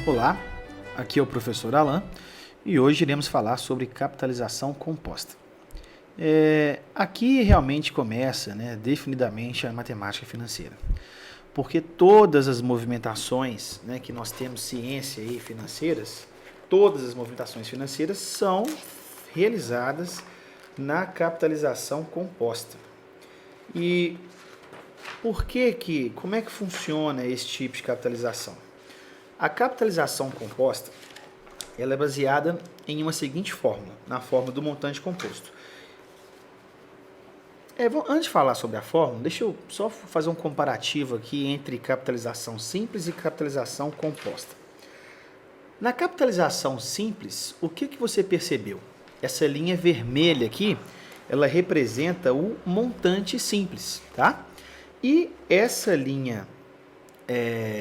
Olá, aqui é o professor Alan e hoje iremos falar sobre capitalização composta. Aqui realmente começa, definidamente a matemática financeira, porque todas as movimentações, que nós temos ciência aí financeiras, todas as movimentações financeiras são realizadas na capitalização composta. E como é que funciona esse tipo de capitalização? A capitalização composta ela é baseada em uma seguinte fórmula, na fórmula do montante composto. Antes de falar sobre a fórmula, deixa eu só fazer um comparativo aqui entre capitalização simples e capitalização composta. Na capitalização simples, o que você percebeu? Essa linha vermelha aqui, ela representa o montante simples, tá? E essa linha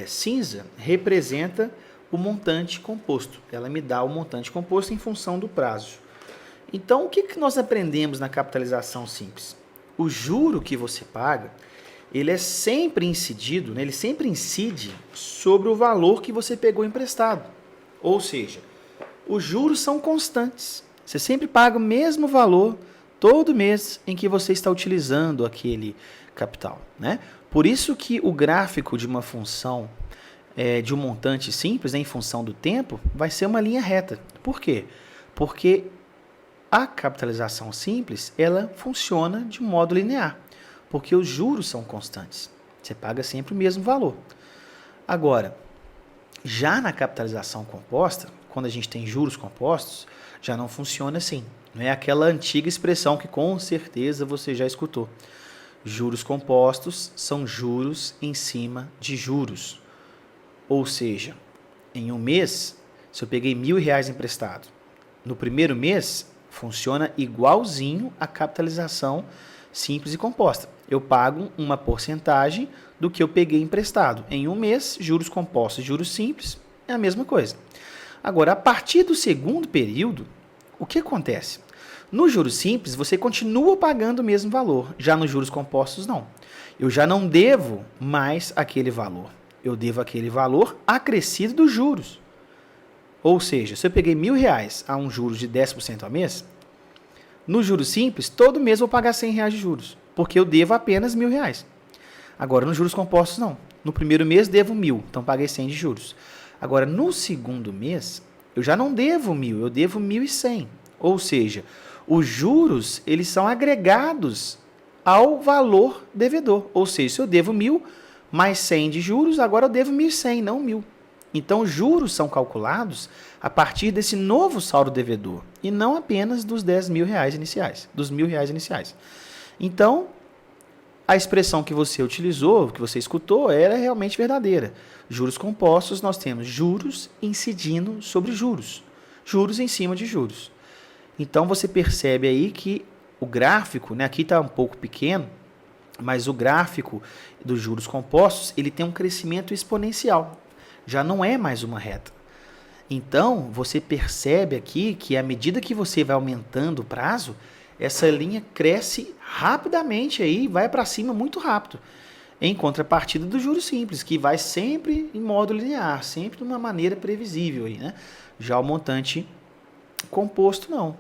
cinza representa o montante composto. Ela me dá o montante composto em função do prazo. Então, o que nós aprendemos na capitalização simples? O juro que você paga, ele é sempre incidido, ele sempre incide sobre o valor que você pegou emprestado. Ou seja, os juros são constantes. Você sempre paga o mesmo valor todo mês em que você está utilizando aquele capital, né? Por isso que o gráfico de uma função de um montante simples, em função do tempo, vai ser uma linha reta. Por quê? Porque a capitalização simples, ela funciona de modo linear, porque os juros são constantes. Você paga sempre o mesmo valor. Agora, já na capitalização composta, quando a gente tem juros compostos, já não funciona assim. Não é aquela antiga expressão que com certeza você já escutou. Juros compostos são juros em cima de juros. Ou seja, em um mês, se eu peguei R$1.000 emprestado, no primeiro mês funciona igualzinho a capitalização simples e composta. Eu pago uma porcentagem do que eu peguei emprestado. Em um mês, juros compostos e juros simples é a mesma coisa. Agora, a partir do segundo período, o que acontece? No juros simples, você continua pagando o mesmo valor. Já nos juros compostos, não. Eu já não devo mais aquele valor. Eu devo aquele valor acrescido dos juros. Ou seja, se eu peguei R$1.000 a um juros de 10% ao mês, no juros simples, todo mês eu vou pagar R$100 de juros, porque eu devo apenas R$1.000. Agora, nos juros compostos, não. No primeiro mês, devo 1.000, então paguei 100 de juros. Agora, no segundo mês, eu já não devo 1.000, eu devo 1.100. Ou seja, os juros, eles são agregados ao valor devedor. Ou seja, se eu devo 1.000 mais 100 de juros, agora eu devo 1.100, não 1.000. Então, os juros são calculados a partir desse novo saldo devedor e não apenas dos R$10.000 iniciais, dos R$1.000 iniciais. Então, a expressão que você utilizou, que você escutou, ela é realmente verdadeira. Juros compostos, nós temos juros incidindo sobre juros, juros em cima de juros. Então, você percebe aí que o gráfico, aqui está um pouco pequeno, mas o gráfico dos juros compostos, ele tem um crescimento exponencial. Já não é mais uma reta. Então, você percebe aqui que à medida que você vai aumentando o prazo, essa linha cresce rapidamente aí, vai para cima muito rápido. Em contrapartida do juros simples, que vai sempre em modo linear, sempre de uma maneira previsível aí, né? Já o montante composto, não.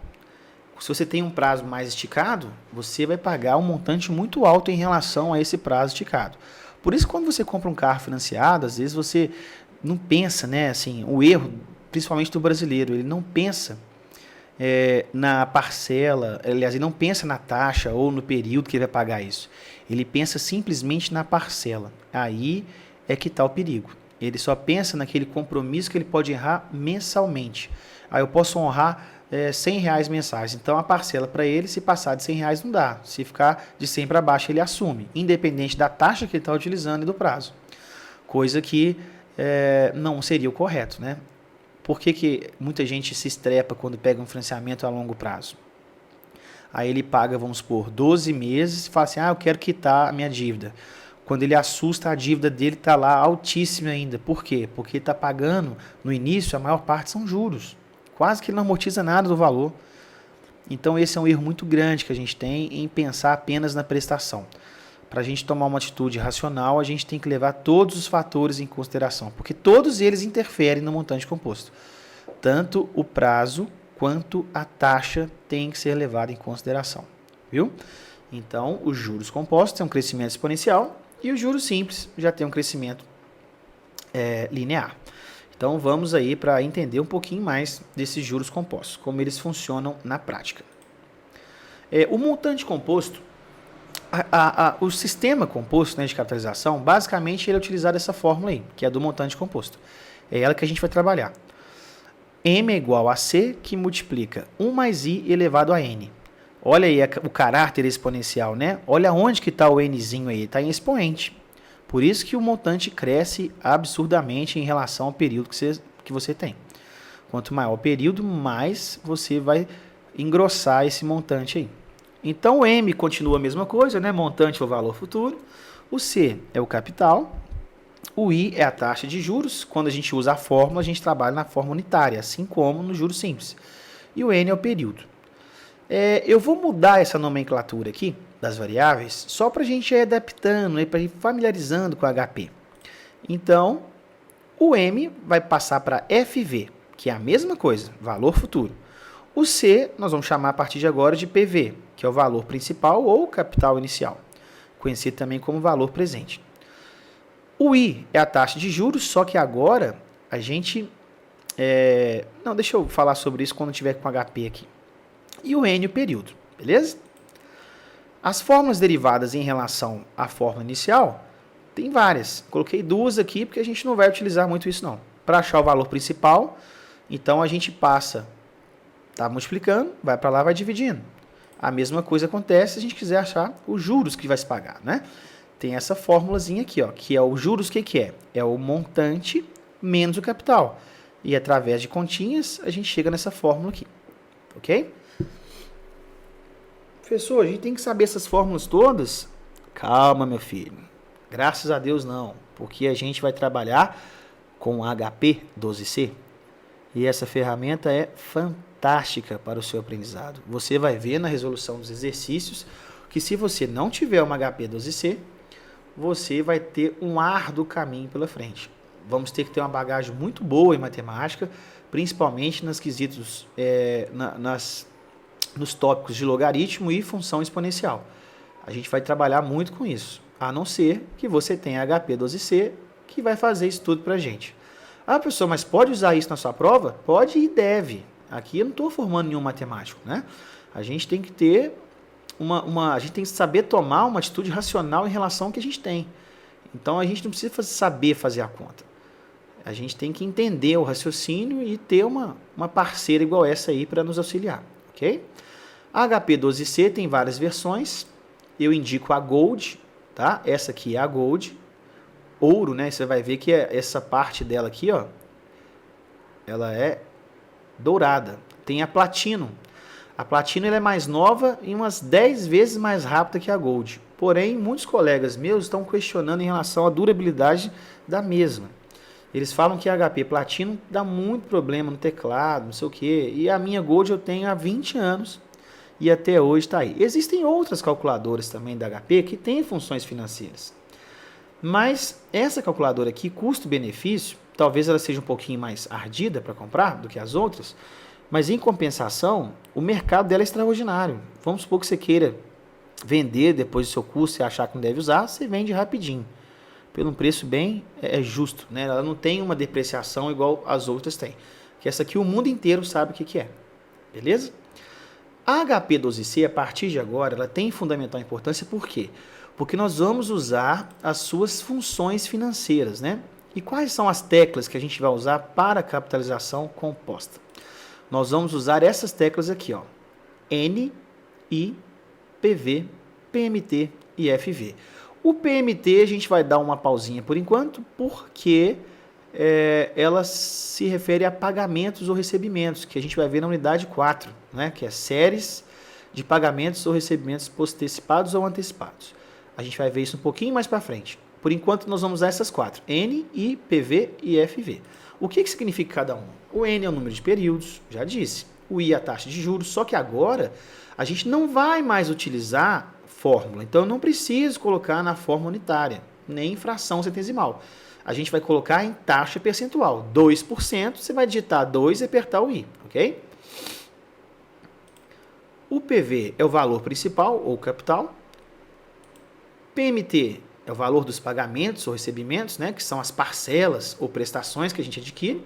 Se você tem um prazo mais esticado, você vai pagar um montante muito alto em relação a esse prazo esticado. Por isso, quando você compra um carro financiado, às vezes você não pensa, o erro, principalmente do brasileiro, ele não pensa na parcela, aliás, ele não pensa na taxa ou no período que ele vai pagar isso. Ele pensa simplesmente na parcela. Aí é que está o perigo. Ele só pensa naquele compromisso que ele pode errar mensalmente. Aí eu posso honrar R$100 mensais. Então, a parcela para ele, se passar de R$100 não dá. Se ficar de 100 para baixo, ele assume, independente da taxa que ele está utilizando e do prazo. Coisa que não seria o correto, né? Por que muita gente se estrepa quando pega um financiamento a longo prazo? Aí ele paga, vamos supor, 12 meses e fala assim, eu quero quitar a minha dívida. Quando ele assusta, a dívida dele está lá altíssima ainda. Por quê? Porque ele está pagando, no início, a maior parte são juros. Quase que ele não amortiza nada do valor. Então, esse é um erro muito grande que a gente tem em pensar apenas na prestação. para a gente tomar uma atitude racional, a gente tem que levar todos os fatores em consideração, porque todos eles interferem no montante composto. Tanto o prazo quanto a taxa tem que ser levada em consideração, viu? Então, os juros compostos têm um crescimento exponencial e os juros simples já tem um crescimento linear. Então, vamos aí para entender um pouquinho mais desses juros compostos, como eles funcionam na prática. O montante composto, o sistema composto, né, de capitalização, basicamente ele é utilizado dessa fórmula aí, que é do montante composto. É ela que a gente vai trabalhar. M é igual a C, que multiplica 1 mais I elevado a N. Olha aí o caráter exponencial, né? Olha onde que está o Nzinho aí, está em expoente. Por isso que o montante cresce absurdamente em relação ao período que você tem. Quanto maior o período, mais você vai engrossar esse montante aí. Então o M continua a mesma coisa, né? Montante é o valor futuro. O C é o capital. O I é a taxa de juros. Quando a gente usa a fórmula, a gente trabalha na forma unitária, assim como no juros simples. E o N é o período. Eu vou mudar essa nomenclatura aqui das variáveis só para a gente ir adaptando, para ir familiarizando com o HP. Então, o M vai passar para FV, que é a mesma coisa, valor futuro. O C nós vamos chamar a partir de agora de PV, que é o valor principal ou capital inicial, conhecido também como valor presente. O I é a taxa de juros, só que agora a gente... Não, deixa eu falar sobre isso quando tiver com HP aqui. E o N o período, beleza? As fórmulas derivadas em relação à fórmula inicial, tem várias. Coloquei duas aqui porque a gente não vai utilizar muito isso não. Para achar o valor principal, então a gente passa, tá multiplicando, vai para lá, vai dividindo. A mesma coisa acontece se a gente quiser achar os juros que vai se pagar, né? Tem essa fórmulazinha aqui, ó, que é o juros, o que é? É o montante menos o capital. E através de continhas, a gente chega nessa fórmula aqui, ok? Professor, a gente tem que saber essas fórmulas todas? Calma, meu filho. Graças a Deus não, porque a gente vai trabalhar com HP 12C. E essa ferramenta é fantástica para o seu aprendizado. Você vai ver na resolução dos exercícios que se você não tiver uma HP 12C, você vai ter um árduo caminho pela frente. Vamos ter que ter uma bagagem muito boa em matemática, principalmente nos quesitos, nos tópicos de logaritmo e função exponencial. A gente vai trabalhar muito com isso, a não ser que você tenha HP 12C, que vai fazer isso tudo para a gente. Ah, professor, mas pode usar isso na sua prova? Pode e deve. Aqui eu não estou formando nenhum matemático, né? A gente tem que ter a gente tem que saber tomar uma atitude racional em relação ao que a gente tem. Então a gente não precisa saber fazer a conta. A gente tem que entender o raciocínio e ter uma parceira igual essa aí para nos auxiliar, ok? A HP 12C tem várias versões. Eu indico a Gold, tá? Essa aqui é a Gold. Ouro, né? Você vai ver que essa parte dela aqui, ó, ela é dourada. Tem a Platinum. A Platinum ela é mais nova e umas 10 vezes mais rápida que a Gold. Porém, muitos colegas meus estão questionando em relação à durabilidade da mesma. Eles falam que a HP Platinum dá muito problema no teclado, não sei o quê. E a minha Gold eu tenho há 20 anos e até hoje está aí. Existem outras calculadoras também da HP que têm funções financeiras. Mas essa calculadora aqui, custo-benefício, talvez ela seja um pouquinho mais ardida para comprar do que as outras, mas em compensação, o mercado dela é extraordinário. Vamos supor que você queira vender depois do seu curso e achar que não deve usar, você vende rapidinho. Pelo um preço bem justo, né? Ela não tem uma depreciação igual as outras têm. Que essa aqui o mundo inteiro sabe o que é. Beleza? A HP 12C, a partir de agora, ela tem fundamental importância, por quê? Porque nós vamos usar as suas funções financeiras, né? E quais são as teclas que a gente vai usar para a capitalização composta? Nós vamos usar essas teclas aqui, ó. N, I, PV, PMT e FV. O PMT a gente vai dar uma pausinha por enquanto, porque ela se refere a pagamentos ou recebimentos, que a gente vai ver na unidade 4, né? Que é séries de pagamentos ou recebimentos postecipados ou antecipados. A gente vai ver isso um pouquinho mais para frente. Por enquanto, nós vamos usar essas quatro. N, I, PV e FV. O que significa cada um? O N é o número de períodos, já disse. O I é a taxa de juros, só que agora a gente não vai mais utilizar fórmula. Então, eu não preciso colocar na fórmula unitária, nem em fração centesimal. A gente vai colocar em taxa percentual. 2%, você vai digitar 2 e apertar o I, ok? O PV é o valor principal ou capital. PMT é o valor dos pagamentos ou recebimentos, né, que são as parcelas ou prestações que a gente adquire.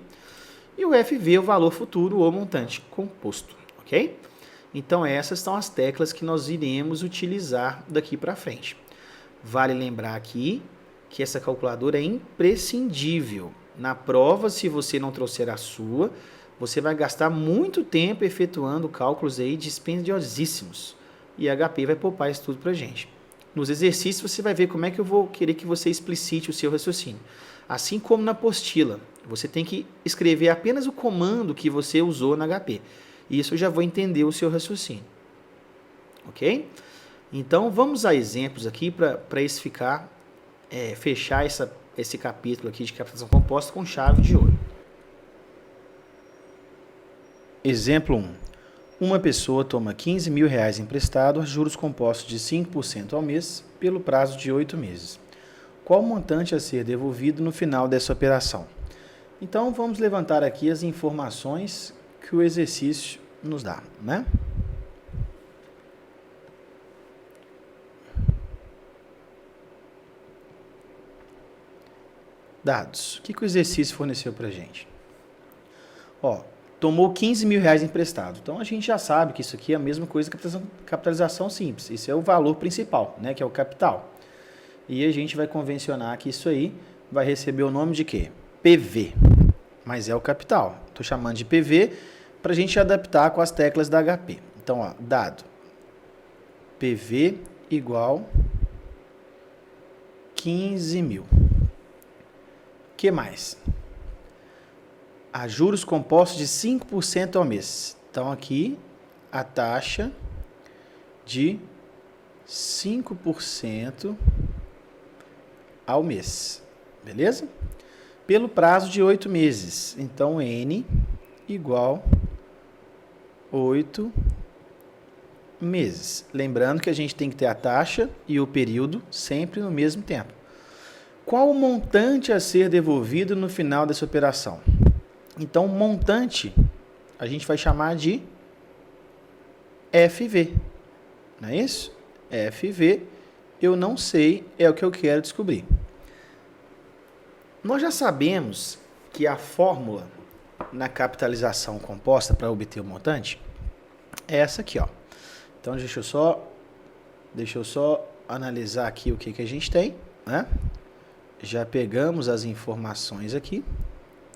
E o FV é o valor futuro ou montante composto, ok? Então, essas são as teclas que nós iremos utilizar daqui para frente. Vale lembrar aqui que essa calculadora é imprescindível. Na prova, se você não trouxer a sua, você vai gastar muito tempo efetuando cálculos aí dispendiosíssimos. E a HP vai poupar isso tudo para a gente. Nos exercícios, você vai ver como é que eu vou querer que você explicite o seu raciocínio. Assim como na apostila, você tem que escrever apenas o comando que você usou na HP. Isso eu já vou entender o seu raciocínio. Ok? Então, vamos a exemplos aqui para isso ficar, fechar esse capítulo aqui de captação composta com chave de ouro. Exemplo 1. Uma pessoa toma R$15.000 emprestado a juros compostos de 5% ao mês pelo prazo de 8 meses. Qual o montante a ser devolvido no final dessa operação? Então, vamos levantar aqui as informações que o exercício nos dá, né? Dados. O que o exercício forneceu para a gente? Tomou R$15.000 emprestado. Então, a gente já sabe que isso aqui é a mesma coisa que capitalização simples. Isso é o valor principal, né, que é o capital. E a gente vai convencionar que isso aí vai receber o nome de quê? PV. Mas é o capital. Estou chamando de PV para a gente adaptar com as teclas da HP. Então, dado PV igual 15.000. O que mais? A juros compostos de 5% ao mês. Então, aqui, a taxa de 5% ao mês. Beleza? Pelo prazo de 8 meses. Então, N igual 8 meses. Lembrando que a gente tem que ter a taxa e o período sempre no mesmo tempo. Qual o montante a ser devolvido no final dessa operação? Então, montante a gente vai chamar de FV. Não é isso? FV, eu não sei, é o que eu quero descobrir. Nós já sabemos que a fórmula na capitalização composta para obter o montante é essa aqui, ó. Então, deixa eu só analisar aqui o que a gente tem, né? Já pegamos as informações aqui,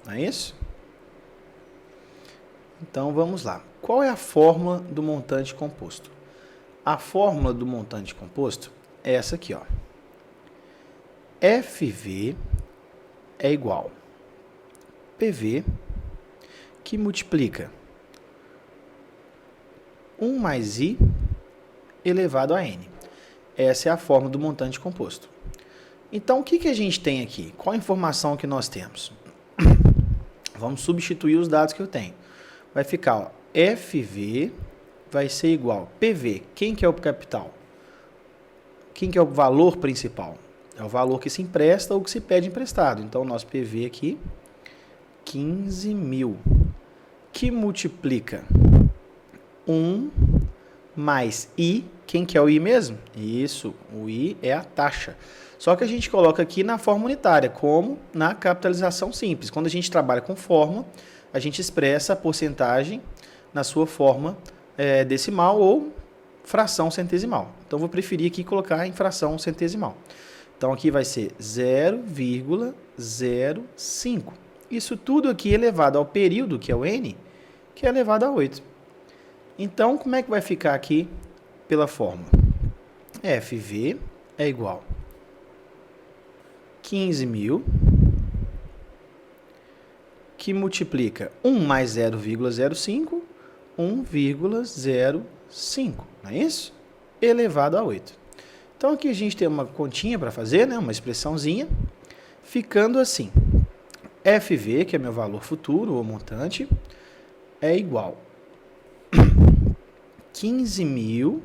não é isso? Então, vamos lá. Qual é a fórmula do montante composto? A fórmula do montante composto é essa aqui, ó. FV é igual PV, que multiplica 1 mais I elevado a N. Essa é a fórmula do montante composto. Então, o que a gente tem aqui? Qual a informação que nós temos? Vamos substituir os dados que eu tenho. Vai ficar, ó, FV vai ser igual PV. Quem que é o capital? Quem que é o valor principal? É o valor que se empresta ou que se pede emprestado. Então, o nosso PV aqui, 15.000, que multiplica 1 mais I. Quem que é o I mesmo? Isso, o I é a taxa. Só que a gente coloca aqui na forma unitária, como na capitalização simples. Quando a gente trabalha com fórmula, a gente expressa a porcentagem na sua forma decimal ou fração centesimal. Então, vou preferir aqui colocar em fração centesimal. Então, aqui vai ser 0,05. Isso tudo aqui elevado ao período, que é o N, que é elevado a 8. Então, como é que vai ficar aqui pela fórmula? FV é igual 15.000, que multiplica 1 mais 0,05, 1,05, não é isso? Elevado a 8. Então, aqui a gente tem uma continha para fazer, né? Uma expressãozinha, ficando assim. FV, que é meu valor futuro ou montante, é igual 15.000,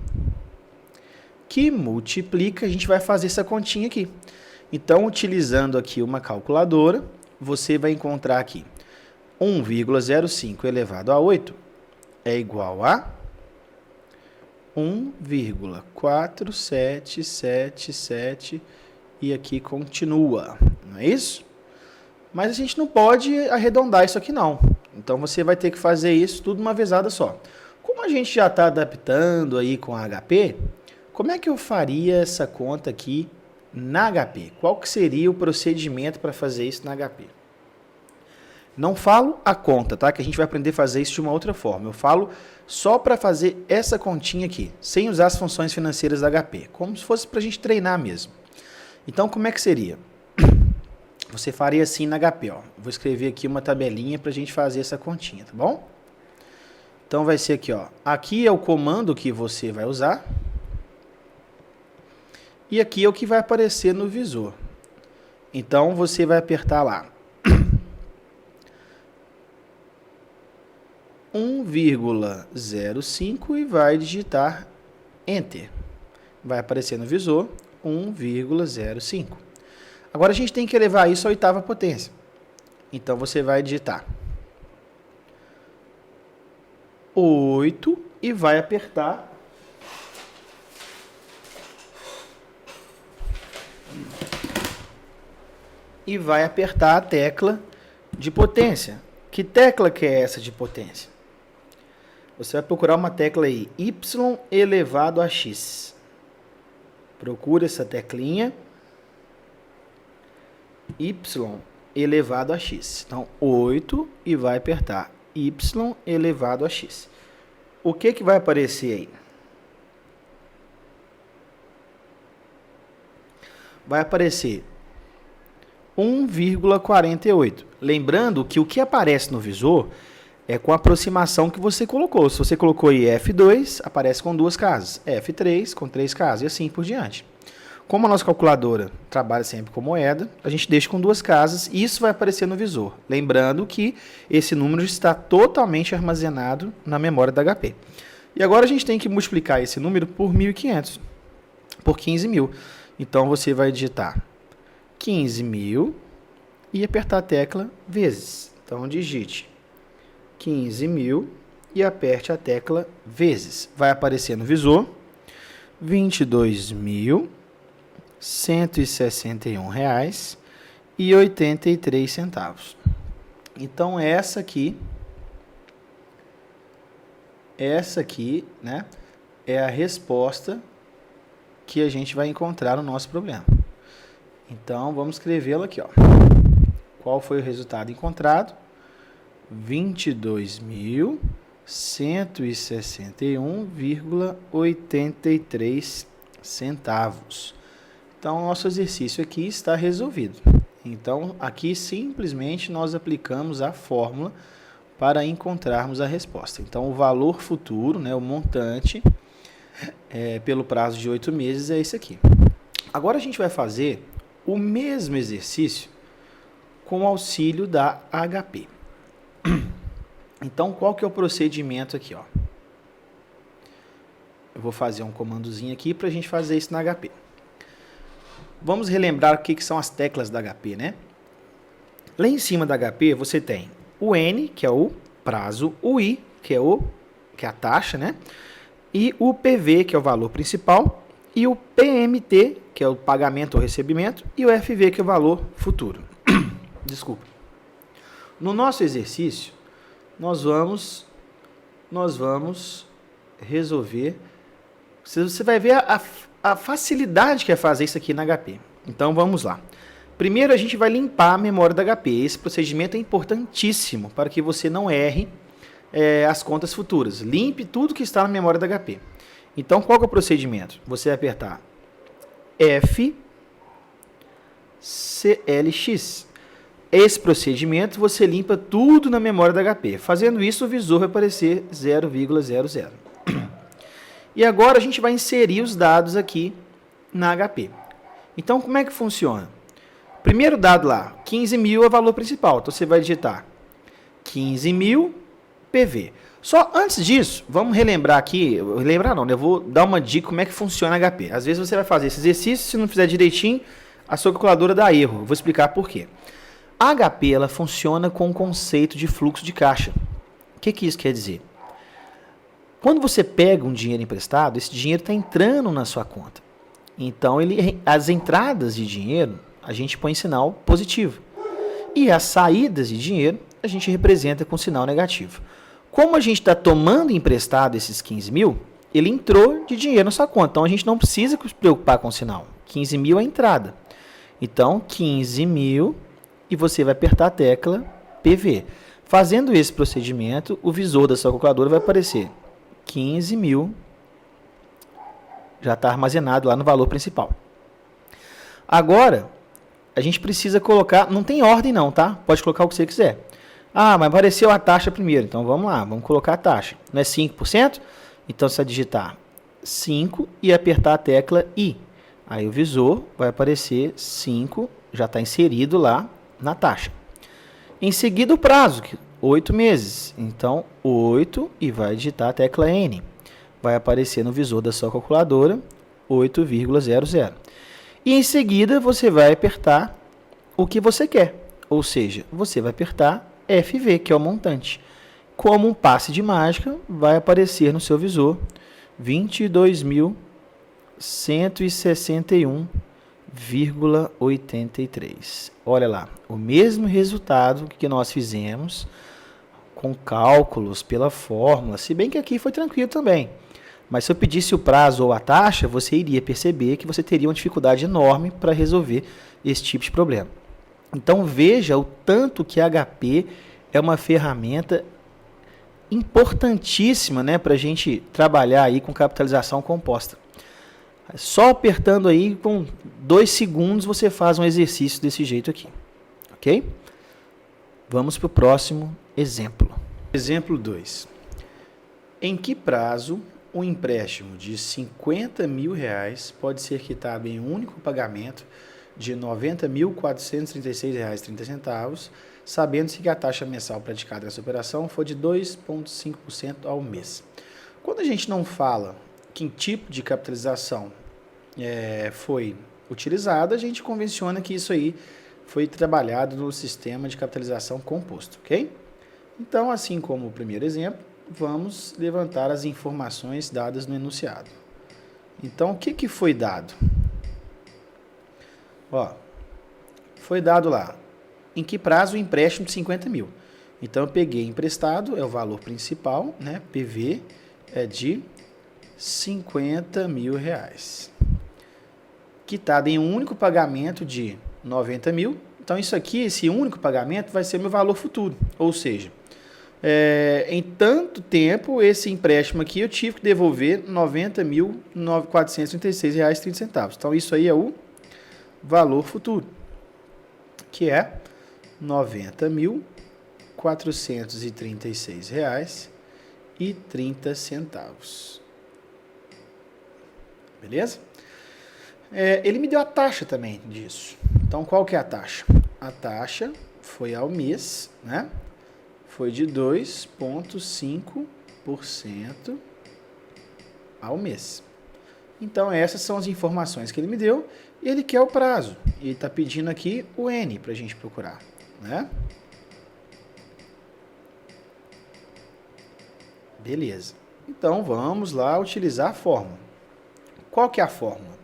que multiplica, a gente vai fazer essa continha aqui. Então, utilizando aqui uma calculadora, você vai encontrar aqui 1,05 elevado a 8 é igual a 1,4777 e aqui continua, não é isso? Mas a gente não pode arredondar isso aqui não. Então você vai ter que fazer isso tudo uma vezada só. Como a gente já está adaptando aí com a HP, como é que eu faria essa conta aqui na HP? Qual que seria o procedimento para fazer isso na HP? Não falo a conta, tá? Que a gente vai aprender a fazer isso de uma outra forma. Eu falo só para fazer essa continha aqui, sem usar as funções financeiras da HP, como se fosse para a gente treinar mesmo. Então, como é que seria? Você faria assim na HP, ó. Vou escrever aqui uma tabelinha para a gente fazer essa continha, tá bom? Então, vai ser aqui, ó. Aqui é o comando que você vai usar. E aqui é o que vai aparecer no visor. Então, você vai apertar lá 1,05 e vai digitar Enter. Vai aparecer no visor 1,05. Agora a gente tem que elevar isso à oitava potência. Então você vai digitar 8 e vai apertar a tecla de potência. Que tecla que é essa de potência? Você vai procurar uma tecla aí, Y elevado a X. Procura essa teclinha, Y elevado a X. Então, 8 e vai apertar Y elevado a X. O que vai aparecer aí? Vai aparecer 1,48. Lembrando que o que aparece no visor é com a aproximação que você colocou. Se você colocou aí F2, aparece com 2 casas. F3 com 3 casas e assim por diante. Como a nossa calculadora trabalha sempre com moeda, a gente deixa com 2 casas e isso vai aparecer no visor. Lembrando que esse número está totalmente armazenado na memória da HP. E agora a gente tem que multiplicar esse número por 1.500, por 15.000. Então você vai digitar 15.000 e apertar a tecla vezes. Então digite 15.000 e aperte a tecla vezes. Vai aparecer no visor R$22.161,83. Então essa aqui, né, é a resposta que a gente vai encontrar no nosso problema. Então vamos escrevê-la aqui, ó. Qual foi o resultado encontrado? 22.161,83 centavos. Então, nosso exercício aqui está resolvido. Então, aqui simplesmente nós aplicamos a fórmula para encontrarmos a resposta. Então, o valor futuro, né, o montante, pelo prazo de 8 meses é esse aqui. Agora a gente vai fazer o mesmo exercício com o auxílio da HP. Então, qual que é o procedimento aqui, ó? Eu vou fazer um comandozinho aqui para a gente fazer isso na HP. Vamos relembrar o que são as teclas da HP, né? Lá em cima da HP você tem o N, que é o prazo, o I, que é a taxa, né? E o PV, que é o valor principal, e o PMT, que é o pagamento ou recebimento, e o FV, que é o valor futuro. Desculpa. No nosso exercício, nós vamos resolver. Você vai ver a facilidade que é fazer isso aqui na HP. Então, vamos lá. Primeiro, a gente vai limpar a memória da HP. Esse procedimento é importantíssimo para que você não erre as contas futuras. Limpe tudo que está na memória da HP. Então, qual que é o procedimento? Você vai apertar FCLX. Esse procedimento você limpa tudo na memória da HP. Fazendo isso, o visor vai aparecer 0,00. E agora a gente vai inserir os dados aqui na HP. Então, como é que funciona? Primeiro dado lá, 15.000 é o valor principal. Então, você vai digitar 15.000 PV. Só antes disso, vamos relembrar aqui, relembrar não, né? Eu vou dar uma dica como é que funciona HP. Às vezes você vai fazer esse exercício, se não fizer direitinho, a sua calculadora dá erro. Eu vou explicar por quê. A HP ela funciona com o conceito de fluxo de caixa. O que isso quer dizer? Quando você pega um dinheiro emprestado, esse dinheiro está entrando na sua conta. Então, as entradas de dinheiro, a gente põe sinal positivo. E as saídas de dinheiro, a gente representa com sinal negativo. Como a gente está tomando emprestado esses 15 mil, ele entrou de dinheiro na sua conta. Então, a gente não precisa se preocupar com o sinal. 15 mil é a entrada. Então, 15 mil e você vai apertar a tecla PV. Fazendo esse procedimento, o visor da sua calculadora vai aparecer 15 mil, já está armazenado lá no valor principal. Agora, a gente precisa colocar, não tem ordem não, tá? Pode colocar o que você quiser. Ah, mas apareceu a taxa primeiro, então vamos lá, vamos colocar a taxa. Não é 5%? Então você vai digitar 5 e apertar a tecla I. Aí o visor vai aparecer 5, já está inserido lá na taxa. Em seguida o prazo, 8 meses. Então 8 e vai digitar a tecla N. Vai aparecer no visor da sua calculadora 8,00. E em seguida você vai apertar o que você quer. Ou seja, você vai apertar FV, que é o montante. Como um passe de mágica, vai aparecer no seu visor 22.161,83. Olha lá, o mesmo resultado que nós fizemos com cálculos pela fórmula, se bem que aqui foi tranquilo também. Mas se eu pedisse o prazo ou a taxa, você iria perceber que você teria uma dificuldade enorme para resolver esse tipo de problema. Então veja o tanto que a HP é uma ferramenta importantíssima, né, para a gente trabalhar aí com capitalização composta. Só apertando aí, com 2 segundos, você faz um exercício desse jeito aqui. Ok? Vamos para o próximo exemplo. Exemplo 2. Em que prazo um empréstimo de R$50 mil pode ser quitado em um único pagamento de R$ 90.436,30, sabendo-se que a taxa mensal praticada nessa operação for de 2,5% ao mês? Quando a gente não fala que tipo de capitalização foi utilizada, a gente convenciona que isso aí foi trabalhado no sistema de capitalização composto, ok? Então, assim como o primeiro exemplo, vamos levantar as informações dadas no enunciado. Então, o que foi dado? Ó, foi dado lá, em que prazo o empréstimo de 50 mil. Então, eu peguei emprestado, é o valor principal, né? PV é de 50 mil reais. Quitado em um único pagamento de 90 mil. Então, isso aqui, esse único pagamento, vai ser meu valor futuro. Ou seja, em tanto tempo, esse empréstimo aqui, eu tive que devolver R$ 90.436,30. Então, isso aí é o valor futuro, que é R$ 90.436,30. Beleza? Ele me deu a taxa também disso. Então, qual que é a taxa? A taxa foi ao mês, né? Foi de 2,5% ao mês. Então, essas são as informações que ele me deu. E ele quer o prazo. Ele está pedindo aqui o N para a gente procurar, né? Beleza. Então, vamos lá utilizar a fórmula. Qual que é a fórmula?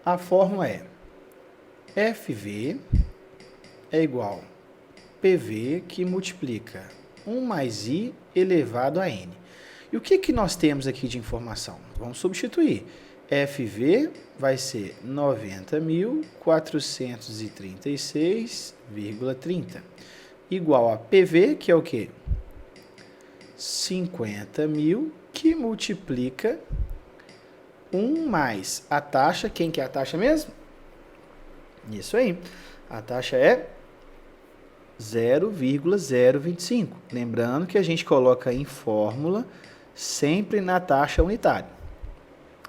A fórmula é FV é igual a PV que multiplica 1 mais I elevado a N. E o que nós temos aqui de informação? Vamos substituir. FV vai ser 90.436,30 igual a PV, que é o quê? 50 mil, que multiplica 1 mais a taxa. Quem que é a taxa mesmo? Isso aí. A taxa é 0,025. Lembrando que a gente coloca em fórmula sempre na taxa unitária.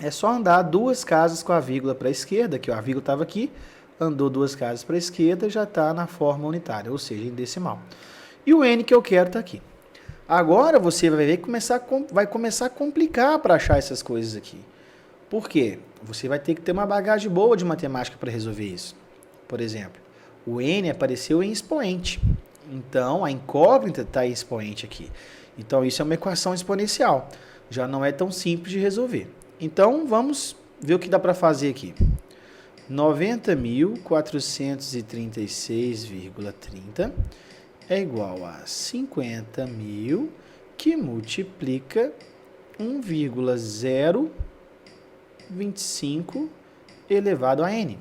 É só andar 2 casas com a vírgula para a esquerda, que a vírgula estava aqui, andou 2 casas para a esquerda, já está na forma unitária, ou seja, em decimal. E o N que eu quero está aqui. Agora você vai ver que vai começar a complicar para achar essas coisas aqui. Por quê? Você vai ter que ter uma bagagem boa de matemática para resolver isso. Por exemplo, o n apareceu em expoente. Então, a incógnita está em expoente aqui. Então, isso é uma equação exponencial. Já não é tão simples de resolver. Então, vamos ver o que dá para fazer aqui. 90.436,30 é igual a 50.000 que multiplica 1,025 elevado a n.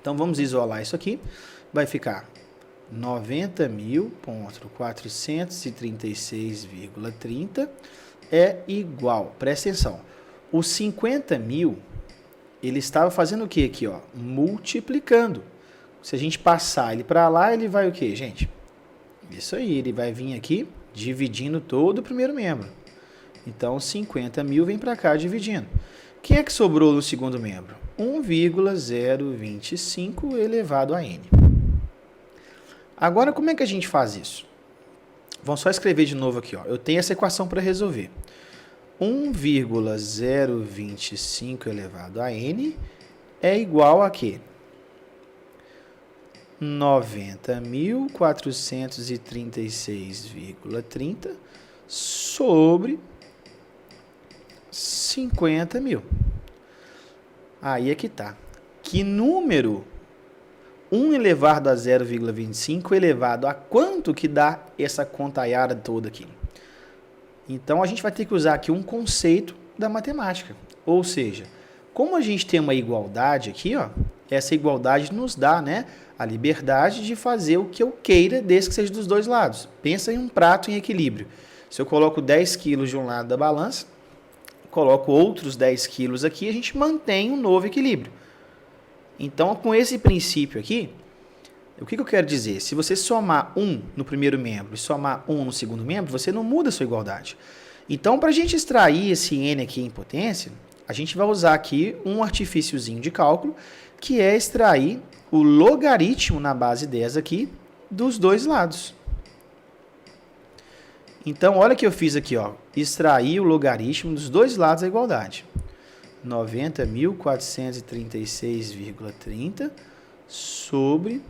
Então, vamos isolar isso aqui. Vai ficar 90.436,30 é igual, presta atenção, o 50.000, ele estava fazendo o que aqui, ó? Multiplicando. Se a gente passar ele para lá, ele vai o que, gente? Isso aí, ele vai vir aqui dividindo todo o primeiro membro. Então, 50.000 vem para cá dividindo. Quem é que sobrou no segundo membro? 1,025 elevado a n. Agora, como é que a gente faz isso? Vamos só escrever de novo aqui, ó. Eu tenho essa equação para resolver. 1,025 elevado a n é igual a quê? 90.436,30 sobre 50.000. Aí é que tá. Que número 1 elevado a 0,25 elevado a quanto que dá essa contaiada toda aqui? Então, a gente vai ter que usar aqui um conceito da matemática. Ou seja, como a gente tem uma igualdade aqui, ó, essa igualdade nos dá, né, a liberdade de fazer o que eu queira, desde que seja dos dois lados. Pensa em um prato em equilíbrio. Se eu coloco 10 quilos de um lado da balança, coloco outros 10 quilos aqui, a gente mantém um novo equilíbrio. Então, com esse princípio aqui, o que eu quero dizer? Se você somar 1 no primeiro membro e somar 1 no segundo membro, você não muda a sua igualdade. Então, para a gente extrair esse n aqui em potência, a gente vai usar aqui um artifíciozinho de cálculo, que é extrair o logaritmo na base 10 aqui dos dois lados. Então, olha o que eu fiz aqui, ó. Extrair o logaritmo dos dois lados da igualdade. 90.436,30 sobre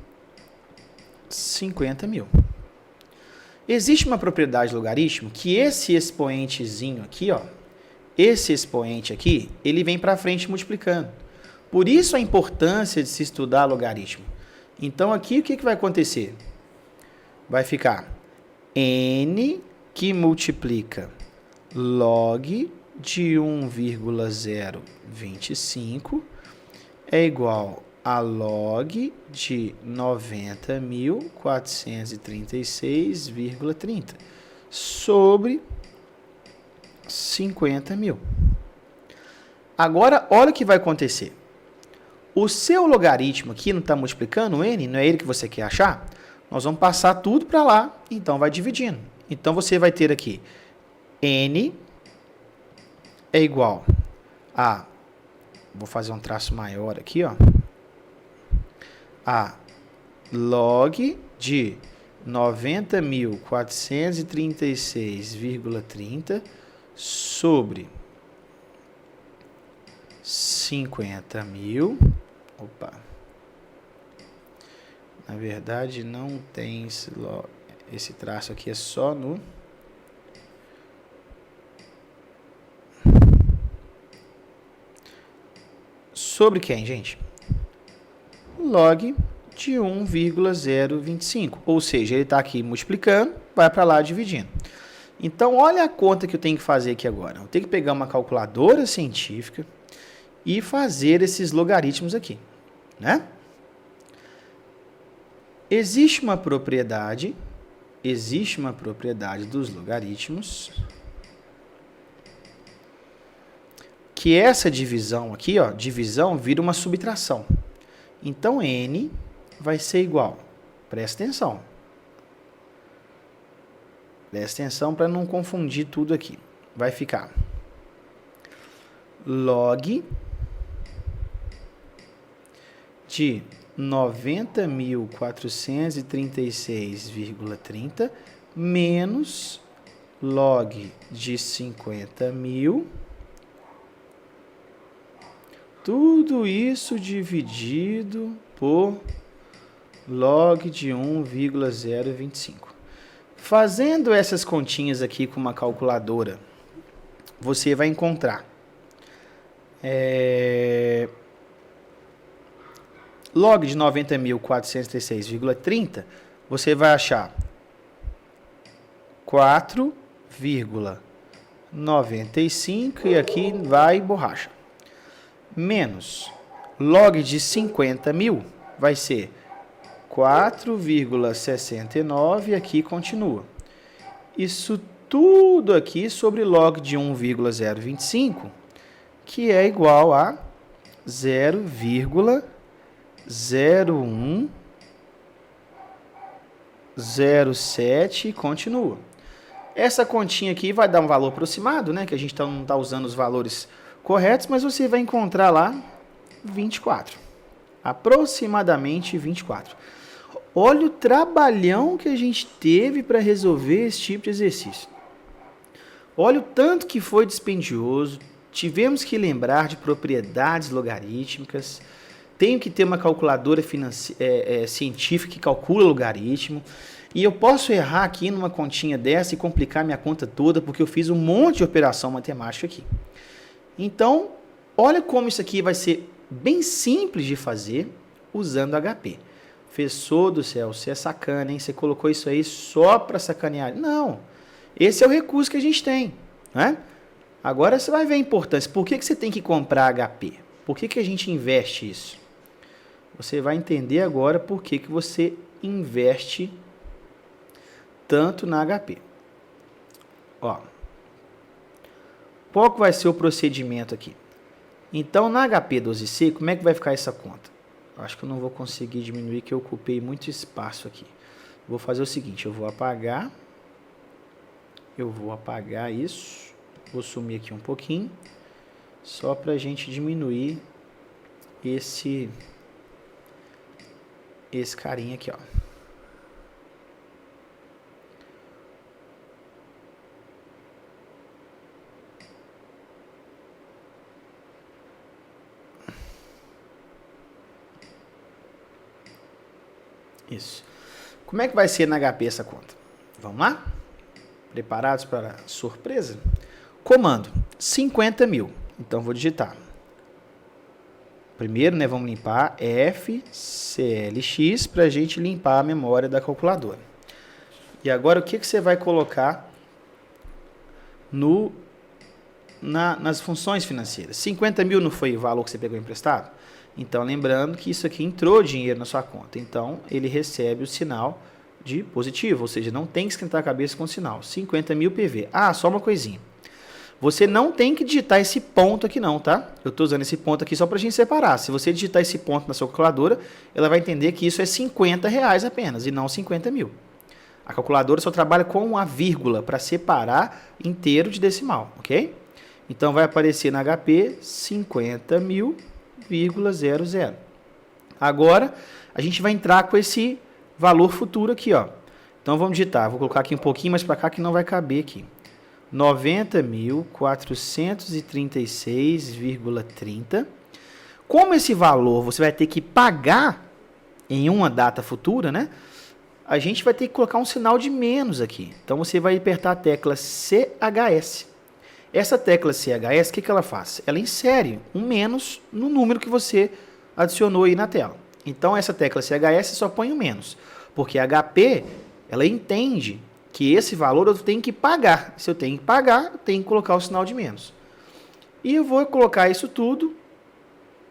50.000. Existe uma propriedade logaritmo que esse expoentezinho aqui, ó, esse expoente aqui, ele vem para frente multiplicando. Por isso a importância de se estudar logaritmo. Então, aqui o que vai acontecer? Vai ficar n que multiplica log de 1,025 é igual a log de 90.436,30 sobre 50.000. Agora, olha o que vai acontecer. O seu logaritmo aqui não está multiplicando o n, não é ele que você quer achar? Nós vamos passar tudo para lá, então vai dividindo. Então, você vai ter aqui n é igual a, vou fazer um traço maior aqui, ó, a log de 90.436,30 sobre 50.000. Opa. Na verdade, não tem esse traço aqui, é só no... Sobre quem, gente? Log de 1,025. Ou seja, ele está aqui multiplicando, vai para lá dividindo. Então, olha a conta que eu tenho que fazer aqui agora. Eu tenho que pegar uma calculadora científica e fazer esses logaritmos aqui, né? Existe uma propriedade dos logaritmos que essa divisão aqui, ó, divisão vira uma subtração. Então, n vai ser igual, presta atenção para não confundir tudo aqui. Vai ficar log de 90.436,30 menos log de 50.000, tudo isso dividido por log de 1,025. Fazendo essas continhas aqui com uma calculadora, você vai encontrar log de 90.436,30, você vai achar 4,95 e aqui vai borracha. Menos log de 50.000 vai ser 4,69 e aqui continua. Isso tudo aqui sobre log de 1,025, que é igual a 0,0107 e continua. Essa continha aqui vai dar um valor aproximado, né? Que a gente não está usando os valores corretos, mas você vai encontrar lá 24. Aproximadamente 24. Olha o trabalhão que a gente teve para resolver esse tipo de exercício. Olha o tanto que foi dispendioso. Tivemos que lembrar de propriedades logarítmicas. Tenho que ter uma calculadora científica que calcula logaritmo. E eu posso errar aqui numa continha dessa e complicar minha conta toda, porque eu fiz um monte de operação matemática aqui. Então, olha como isso aqui vai ser bem simples de fazer usando HP. Professor do céu, você é sacana, hein? Você colocou isso aí só para sacanear. Não, esse é o recurso que a gente tem, né? Agora você vai ver a importância. Por que você tem que comprar HP? Por que a gente investe isso? Você vai entender agora por que você investe tanto na HP. Ó, qual que vai ser o procedimento aqui? Então, na HP 12C, como é que vai ficar essa conta? Acho que eu não vou conseguir diminuir, que eu ocupei muito espaço aqui. Vou fazer o seguinte, eu vou apagar isso, vou sumir aqui um pouquinho, só para a gente diminuir esse carinha aqui, ó. Isso. Como é que vai ser na HP essa conta? Vamos lá? Preparados para a surpresa? Comando 50.000. Então, vou digitar. Primeiro, né, vamos limpar FCLX para a gente limpar a memória da calculadora. E agora, o que você vai colocar nas funções financeiras? 50.000 não foi o valor que você pegou emprestado? Então, lembrando que isso aqui entrou dinheiro na sua conta. Então, ele recebe o sinal de positivo, ou seja, não tem que esquentar a cabeça com o sinal. 50.000 PV. Ah, só uma coisinha. Você não tem que digitar esse ponto aqui não, tá? Eu estou usando esse ponto aqui só para a gente separar. Se você digitar esse ponto na sua calculadora, ela vai entender que isso é R$50 apenas e não 50.000. A calculadora só trabalha com a vírgula para separar inteiro de decimal, ok? Então, vai aparecer na HP 50.000,00. Agora, a gente vai entrar com esse valor futuro aqui, ó. Então, vamos digitar. Vou colocar aqui um pouquinho mais para cá que não vai caber aqui. 90.436,30. Como esse valor você vai ter que pagar em uma data futura, né? A gente vai ter que colocar um sinal de menos aqui. Então, você vai apertar a tecla CHS. Essa tecla CHS, o que ela faz? Ela insere um menos no número que você adicionou aí na tela. Então, essa tecla CHS só põe um menos, porque a HP, ela entende que esse valor eu tenho que pagar. Se eu tenho que pagar, eu tenho que colocar o sinal de menos. E eu vou colocar isso tudo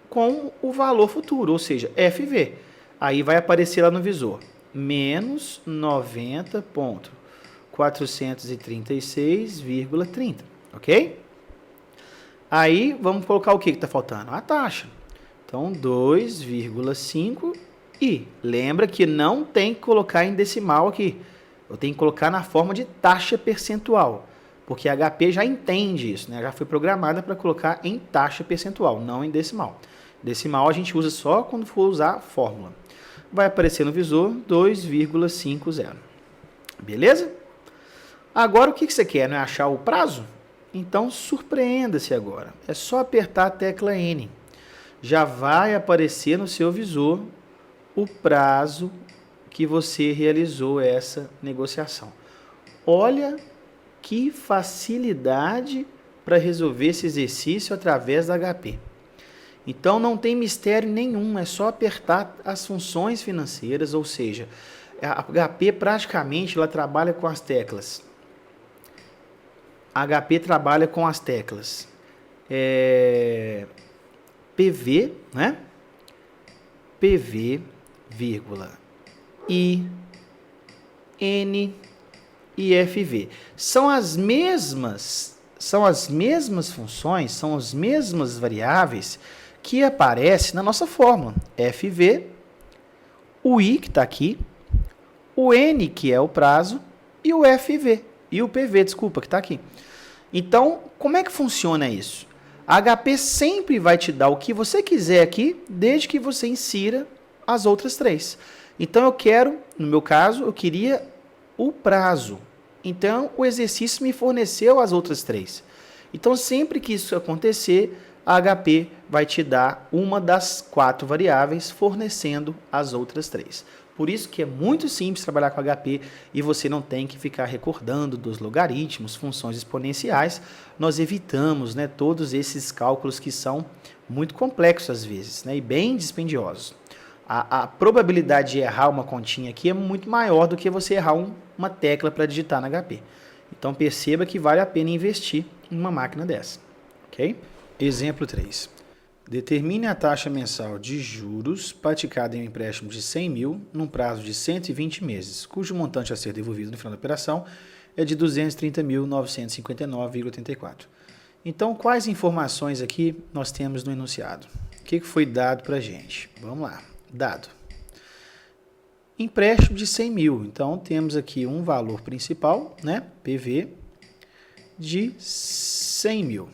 com o valor futuro, ou seja, FV. Aí vai aparecer lá no visor, menos 90.436,30. Ok? Aí, vamos colocar o que está faltando? A taxa. Então, 2,5 e lembra que não tem que colocar em decimal aqui. Eu tenho que colocar na forma de taxa percentual, porque a HP já entende isso, né? Já foi programada para colocar em taxa percentual, não em decimal. Decimal a gente usa só quando for usar a fórmula. Vai aparecer no visor 2,50. Beleza? Agora o que você quer, não é achar o prazo? Então surpreenda-se agora. É só apertar a tecla N. Já vai aparecer no seu visor o prazo que você realizou essa negociação. Olha que facilidade para resolver esse exercício através da HP. Então não tem mistério nenhum, é só apertar as funções financeiras, ou seja, a HP praticamente ela trabalha com as teclas. A HP trabalha com as teclas PV, né? PV, vírgula, I, N e FV. São as mesmas funções, são as mesmas variáveis que aparecem na nossa fórmula. FV, o I, que está aqui, o N, que é o prazo, e o FV, e o PV, desculpa, que está aqui. Então, como é que funciona isso? A HP sempre vai te dar o que você quiser aqui, desde que você insira as outras três. Então, eu quero, no meu caso, eu queria o prazo. Então, o exercício me forneceu as outras três. Então, sempre que isso acontecer, a HP vai te dar uma das 4 variáveis, fornecendo as outras 3. Por isso que é muito simples trabalhar com HP e você não tem que ficar recordando dos logaritmos, funções exponenciais. Nós evitamos, né, todos esses cálculos que são muito complexos às vezes, né, e bem dispendiosos. A probabilidade de errar uma continha aqui é muito maior do que você errar uma tecla para digitar na HP. Então perceba que vale a pena investir em uma máquina dessa. Ok? Exemplo 3. Determine a taxa mensal de juros praticada em um empréstimo de 100 mil num prazo de 120 meses, cujo montante a ser devolvido no final da operação é de 230.959,84. Então, quais informações aqui nós temos no enunciado? O que foi dado para a gente? Vamos lá. Dado. Empréstimo de 100 mil. Então, temos aqui um valor principal, né? PV, de 100 mil.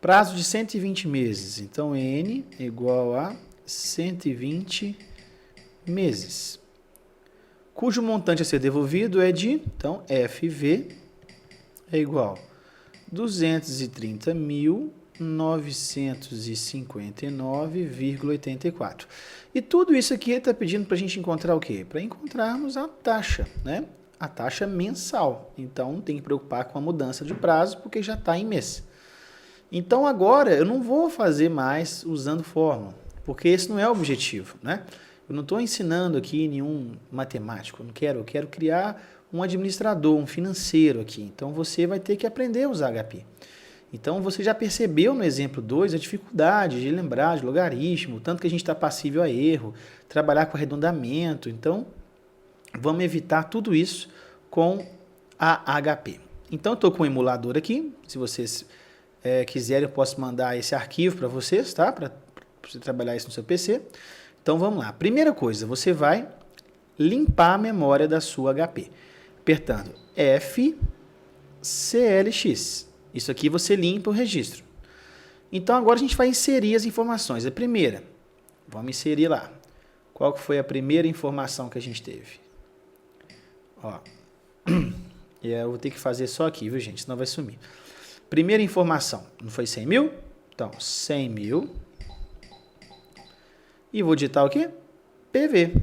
Prazo de 120 meses. Então, N igual a 120 meses. Cujo montante a ser devolvido é de, então, FV é igual a 230.959,84. E tudo isso aqui está pedindo para a gente encontrar o quê? Para encontrarmos a taxa, né? A taxa mensal. Então, não tem que preocupar com a mudança de prazo, porque já está em mês. Então, agora, eu não vou fazer mais usando fórmula, porque esse não é o objetivo, né? Eu não estou ensinando aqui nenhum matemático, eu quero criar um administrador, um financeiro aqui. Então, você vai ter que aprender a usar HP. Então, você já percebeu no exemplo 2 a dificuldade de lembrar de logaritmo, tanto que a gente está passível a erro, trabalhar com arredondamento. Então, vamos evitar tudo isso com a HP. Então, eu estou com um emulador aqui. Se vocês quiserem, eu posso mandar esse arquivo para vocês, tá? Para você trabalhar isso no seu PC. Então, vamos lá. Primeira coisa, você vai limpar a memória da sua HP. Apertando FCLX. Isso aqui você limpa o registro. Então, agora a gente vai inserir as informações. A primeira, vamos inserir lá. Qual que foi a primeira informação que a gente teve? Ó. E eu vou ter que fazer só aqui, viu, gente? Senão vai sumir. Primeira informação, não foi 100 mil? Então, 100 mil. E vou digitar o quê? PV.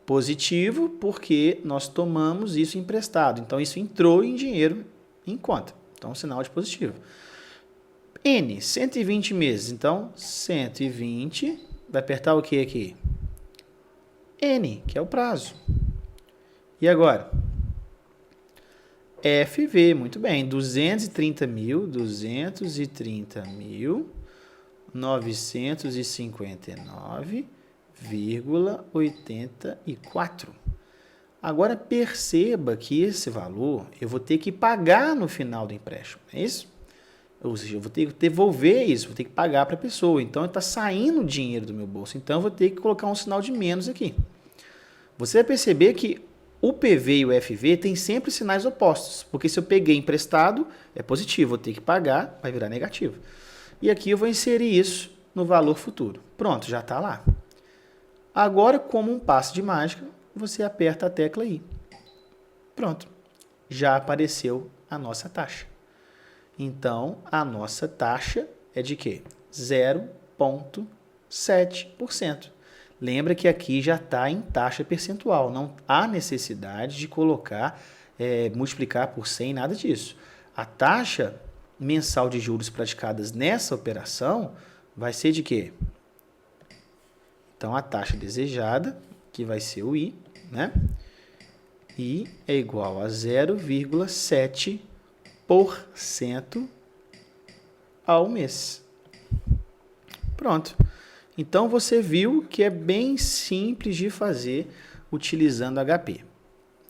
Positivo, porque nós tomamos isso emprestado. Então, isso entrou em dinheiro em conta. Então, sinal de positivo. N, 120 meses. Então, 120, vai apertar o que aqui? N, que é o prazo. E agora? FV, muito bem, 230.959,84. Agora perceba que esse valor eu vou ter que pagar no final do empréstimo, é isso? Ou seja, eu vou ter que devolver isso, vou ter que pagar para a pessoa. Então, está saindo dinheiro do meu bolso. Então, eu vou ter que colocar um sinal de menos aqui. Você vai perceber que o PV e o FV têm sempre sinais opostos, porque se eu peguei emprestado, é positivo, vou ter que pagar, vai virar negativo. E aqui eu vou inserir isso no valor futuro. Pronto, já está lá. Agora, como um passe de mágica, você aperta a tecla I. Pronto, já apareceu a nossa taxa. Então, a nossa taxa é de quê? 0,7%. Lembra que aqui já está em taxa percentual, não há necessidade de colocar, multiplicar por 100, nada disso. A taxa mensal de juros praticadas nessa operação vai ser de quê? Então, a taxa desejada, que vai ser o I, né? I é igual a 0,7% ao mês. Pronto. Então, você viu que é bem simples de fazer utilizando HP.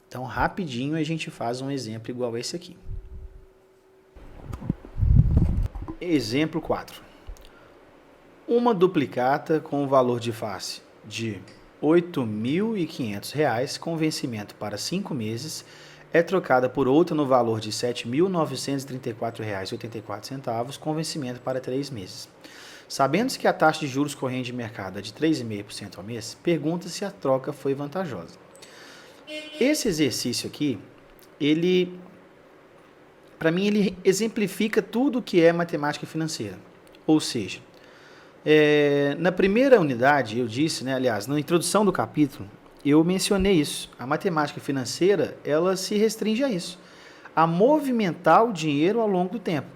Então, rapidinho a gente faz um exemplo igual a esse aqui. Exemplo 4. Uma duplicata com o valor de face de R$ 8.500 com vencimento para 5 meses é trocada por outra no valor de R$ 7.934,84 com vencimento para 3 meses. Sabendo-se que a taxa de juros corrente de mercado é de 3,5% ao mês, pergunta se a troca foi vantajosa. Esse exercício aqui, para mim, ele exemplifica tudo o que é matemática financeira. Ou seja, na primeira unidade, eu disse, né, aliás, na introdução do capítulo, eu mencionei isso. A matemática financeira, ela se restringe a isso, a movimentar o dinheiro ao longo do tempo.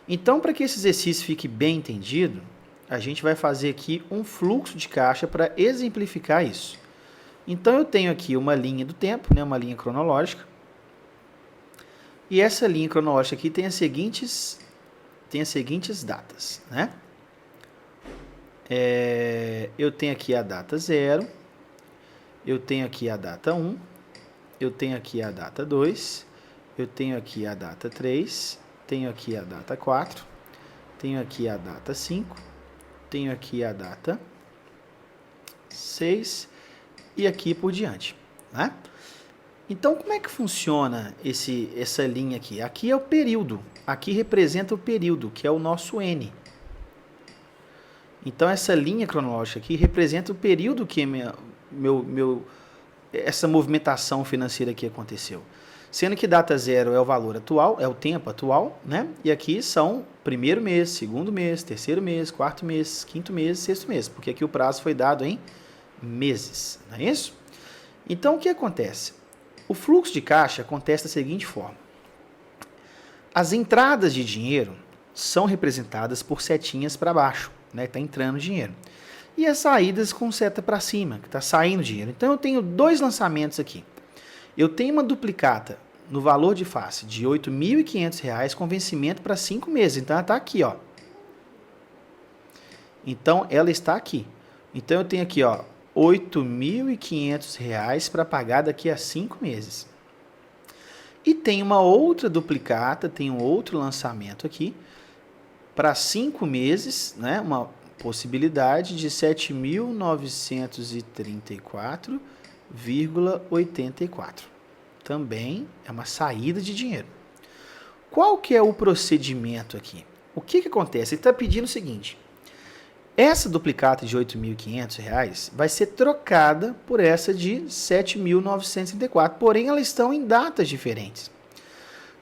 Então, para que esse exercício fique bem entendido, a gente vai fazer aqui um fluxo de caixa para exemplificar isso. Então, eu tenho aqui uma linha do tempo, né, uma linha cronológica, e essa linha cronológica aqui tem as seguintes datas, né? Eu tenho aqui a data 0, eu tenho aqui a data 1, eu tenho aqui a data 2, eu tenho aqui a data 3, tenho aqui a data 4, tenho aqui a data 5, tenho aqui a data 6 e aqui por diante, né? Então, como é que funciona essa linha aqui? Aqui é o período, aqui representa o período, que é o nosso N. Então, essa linha cronológica aqui representa o período que essa movimentação financeira aqui aconteceu. Sendo que data 0 é o valor atual, é o tempo atual, né? E aqui são primeiro mês, segundo mês, terceiro mês, quarto mês, quinto mês, sexto mês, porque aqui o prazo foi dado em meses, não é isso? Então, o que acontece? O fluxo de caixa acontece da seguinte forma. As entradas de dinheiro são representadas por setinhas para baixo, né? Está entrando dinheiro. E as saídas com seta para cima, que está saindo dinheiro. Então, eu tenho dois lançamentos aqui. Eu tenho uma duplicata no valor de face de R$ 8.500 com vencimento para 5 meses. Então, ela está aqui, ó. Então, ela está aqui. Então, eu tenho aqui, ó, R$ 8.500 para pagar daqui a 5 meses. E tem uma outra duplicata, tem um outro lançamento aqui para 5 meses, né? Uma possibilidade de R$ 7.934,84. Também é uma saída de dinheiro. Qual que é o procedimento aqui? O que acontece? Ele está pedindo o seguinte. Essa duplicata de R$ 8.500 vai ser trocada por essa de R$ 7.934. Porém, elas estão em datas diferentes.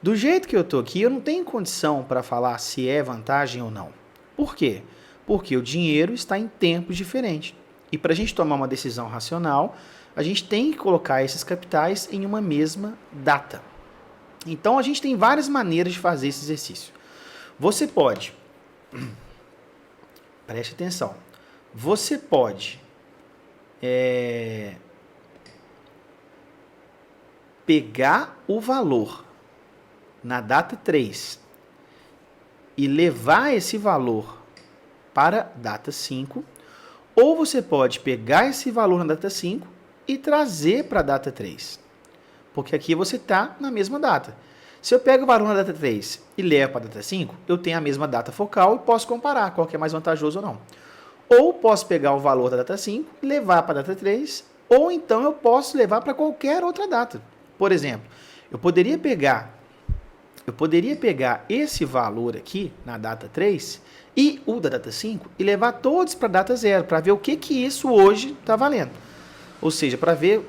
Do jeito que eu estou aqui, eu não tenho condição para falar se é vantagem ou não. Por quê? Porque o dinheiro está em tempos diferentes. E para a gente tomar uma decisão racional, a gente tem que colocar esses capitais em uma mesma data. Então, a gente tem várias maneiras de fazer esse exercício. Você pode, preste atenção, você pode pegar o valor na data 3 e levar esse valor para a data 5, ou você pode pegar esse valor na data 5 e trazer para a data 3. Porque aqui você está na mesma data. Se eu pego o valor na data 3 e levo para a data 5, eu tenho a mesma data focal e posso comparar qual que é mais vantajoso ou não. Ou posso pegar o valor da data 5 e levar para a data 3, ou então eu posso levar para qualquer outra data. Por exemplo, eu poderia pegar esse valor aqui na data 3 e o da data 5 e levar todos para a data 0, para ver o que isso hoje está valendo. Ou seja, para ver,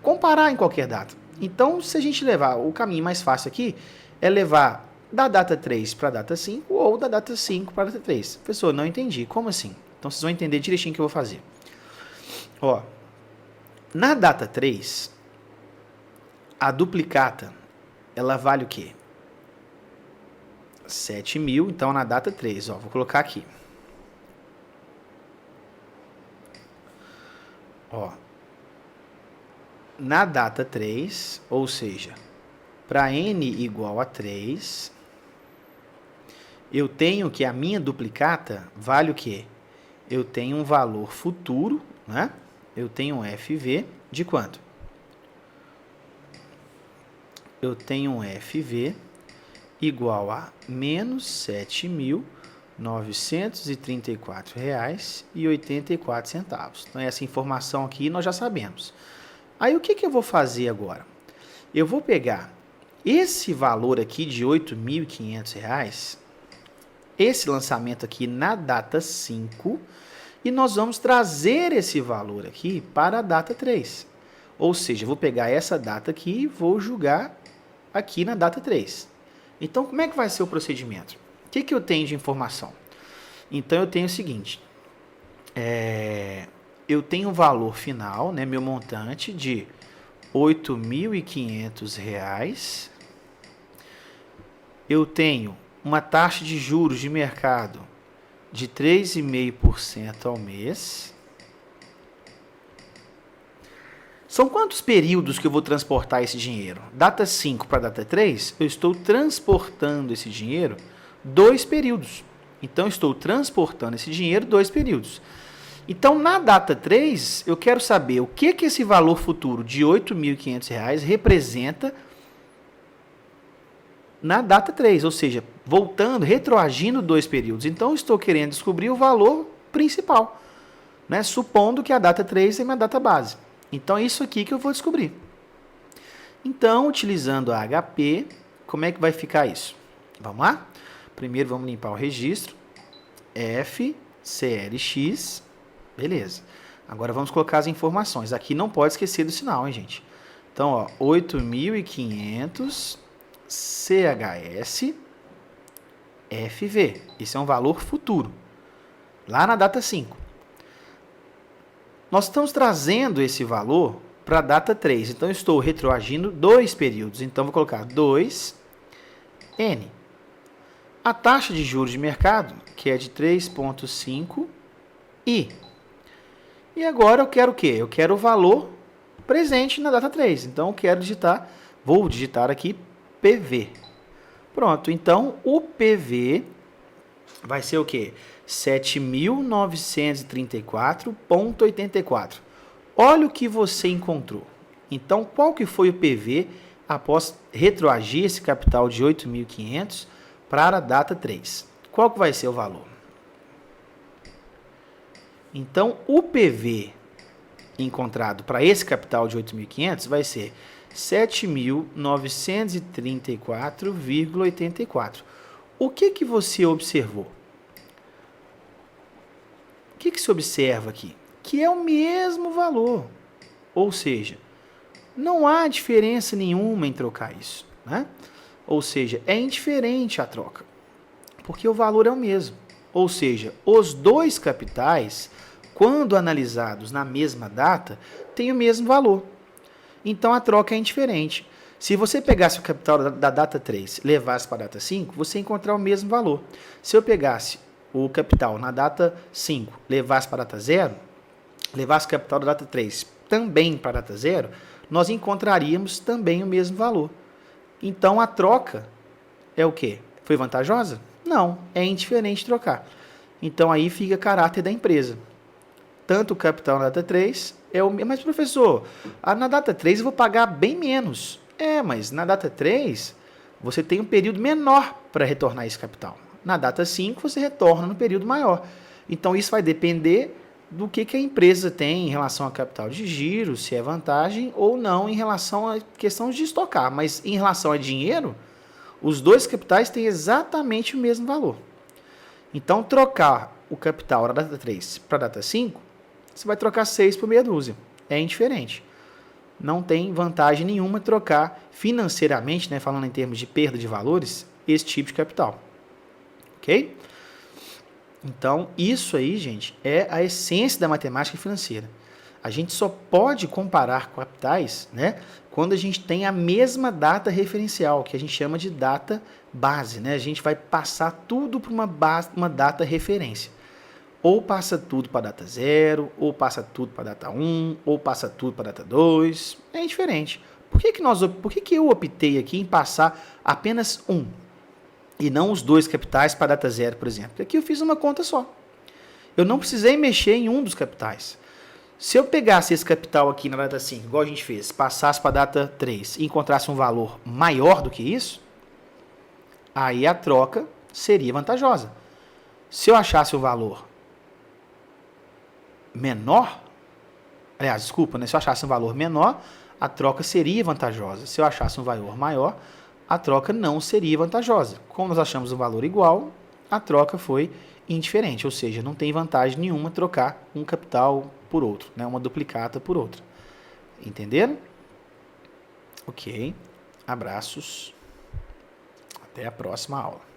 comparar em qualquer data. Então, se a gente levar, o caminho mais fácil aqui é levar da data 3 para a data 5 ou da data 5 para a data 3. Professor, não entendi. Como assim? Então, vocês vão entender direitinho o que eu vou fazer. Ó, na data 3, a duplicata, ela vale o quê? 7.000, então na data 3, ó, vou colocar aqui. Ó, na data 3, ou seja, para n igual a 3, eu tenho que a minha duplicata vale o quê? Eu tenho um valor futuro, né? Eu tenho um FV de quanto? Eu tenho um FV igual a menos R$ 7.934,84. Então, essa informação aqui nós já sabemos. Aí, o que eu vou fazer agora? Eu vou pegar esse valor aqui de R$ 8.500, esse lançamento aqui na data 5, e nós vamos trazer esse valor aqui para a data 3. Ou seja, eu vou pegar essa data aqui e vou jogar aqui na data 3. Então, como é que vai ser o procedimento? O que eu tenho de informação? Então, eu tenho o seguinte. Eu tenho um valor final, né, meu montante de R$ 8.500. Eu tenho uma taxa de juros de mercado de 3,5% ao mês. São quantos períodos que eu vou transportar esse dinheiro? Data 5 para data 3, eu estou transportando esse dinheiro 2 períodos. Então, eu estou transportando esse dinheiro 2 períodos. Então, na data 3, eu quero saber o que esse valor futuro de R$ 8.500 representa na data 3, ou seja, voltando, retroagindo 2 períodos. Então, eu estou querendo descobrir o valor principal, né? Supondo que a data 3 é minha data base. Então, é isso aqui que eu vou descobrir. Então, utilizando a HP, como é que vai ficar isso? Vamos lá? Primeiro, vamos limpar o registro. FCLX. Beleza. Agora, vamos colocar as informações. Aqui não pode esquecer do sinal, hein, gente? Então, ó, 8.500 CHS FV. Esse é um valor futuro. Lá na data 5. Nós estamos trazendo esse valor para a data 3. Então, eu estou retroagindo 2 períodos. Então, vou colocar 2N. A taxa de juros de mercado, que é de 3,5 I. E agora eu quero o quê? Eu quero o valor presente na data 3. Então, eu quero digitar, vou digitar aqui PV. Pronto. Então, o PV vai ser o quê? 7.934,84. Olha o que você encontrou. Então, qual que foi o PV após retroagir esse capital de 8.500 para a data 3? Qual que vai ser o valor? Então, o PV encontrado para esse capital de 8.500 vai ser 7.934,84. O que você observou? O que se observa aqui? Que é o mesmo valor. Ou seja, não há diferença nenhuma em trocar isso, né? Ou seja, é indiferente a troca, porque o valor é o mesmo. Ou seja, os dois capitais, quando analisados na mesma data, têm o mesmo valor. Então, a troca é indiferente. Se você pegasse o capital da data 3 e levasse para a data 5, você ia encontrar o mesmo valor. Se eu pegasse o capital na data 5, levasse para a data 0, levasse o capital da data 3 também para a data 0, nós encontraríamos também o mesmo valor. Então, a troca é o quê? Foi vantajosa? Não, é indiferente trocar. Então, aí fica caráter da empresa. Tanto o capital na data 3 é o mesmo. Mas, professor, na data 3 eu vou pagar bem menos. Mas na data 3 você tem um período menor para retornar esse capital. Na data 5 você retorna no período maior. Então, isso vai depender do que a empresa tem em relação a capital de giro, se é vantagem ou não em relação à questão de estocar. Mas em relação a dinheiro, os dois capitais têm exatamente o mesmo valor. Então, trocar o capital da data 3 para a data 5, você vai trocar 6 por meia dúzia. É indiferente. não tem vantagem nenhuma trocar financeiramente, né, falando em termos de perda de valores, esse tipo de capital. Ok? Então, isso aí, gente, é a essência da matemática financeira. A gente só pode comparar capitais, né, quando a gente tem a mesma data referencial, que a gente chama de data base, né? A gente vai passar tudo para uma data referência. Ou passa tudo para a data 0, ou passa tudo para a data 1, ou passa tudo para a data 2. É diferente. Por que eu optei aqui em passar apenas um e não os dois capitais para a data 0, por exemplo? Porque aqui eu fiz uma conta só. Eu não precisei mexer em um dos capitais. Se eu pegasse esse capital aqui na data 5, igual a gente fez, passasse para a data 3 e encontrasse um valor maior do que isso, aí a troca seria vantajosa. Se eu achasse um valor menor, aliás, desculpa, né? Se eu achasse um valor menor, a troca seria vantajosa. Se eu achasse um valor maior, a troca não seria vantajosa. Como nós achamos um valor igual, a troca foi indiferente, ou seja, não tem vantagem nenhuma trocar um capital por outro, né? Uma duplicata por outra. Entenderam? Ok. Abraços. Até a próxima aula.